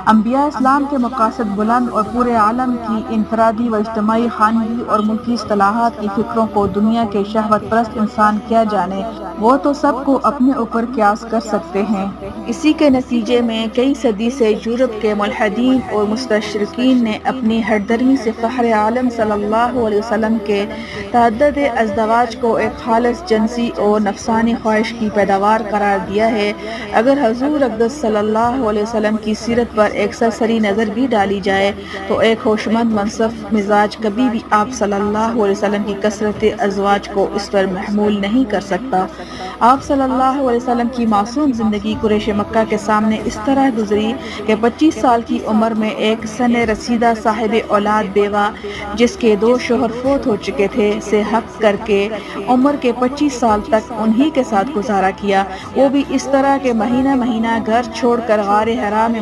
अंबिया इस्लाम के मकासद बुलंद और पूरे आलम की इनफरादी व इज्तमाई खानगी और मुल्की इस्तिलाहात की फ़िक्रों को दुनिया के शहवत परस्त इंसान क्या जाने, वो तो सबको अपने ऊपर क़यास कर सकते हैं। इसी के नतीजे में कई सदी से यूरोप के मुल्हिदीन और मुस्तशरिकीन ने अपनी हरदर्मी से फ़ख्र आलम सल्लल्लाहु अलैहि वसल्लम के तअद्दुद अज़दवाज को एक खालिस जिनसी और नफसानी ख्वाहिश की पैदावार करार दिया है। अगर हजूर अक़दस सल्लल्लाहु अलैहि वसल्लम की सीरत पर एक सरसरी नज़र भी डाली जाए तो एक होशमंद मनसफ मिजाज कभी भी आप सल्लल्लाहु अलैहि वसल्लम की कसरत अज़वाज को इस पर महमूल नहीं कर सकता। आप सल्लल्लाहु अलैहि वसल्लम की मासूम ज़िंदगी कुरैश मक्का के सामने इस तरह गुजरी कि 25 साल की उम्र में एक सने रसीदा साहिब औलाद बेवा जिसके 2 शोहर फोत हो चुके थे से हक करके उम्र के 25 साल तक उन्हीं के साथ गुजारा किया, वो भी इस तरह के महीना महीना घर छोड़कर गारे हरा में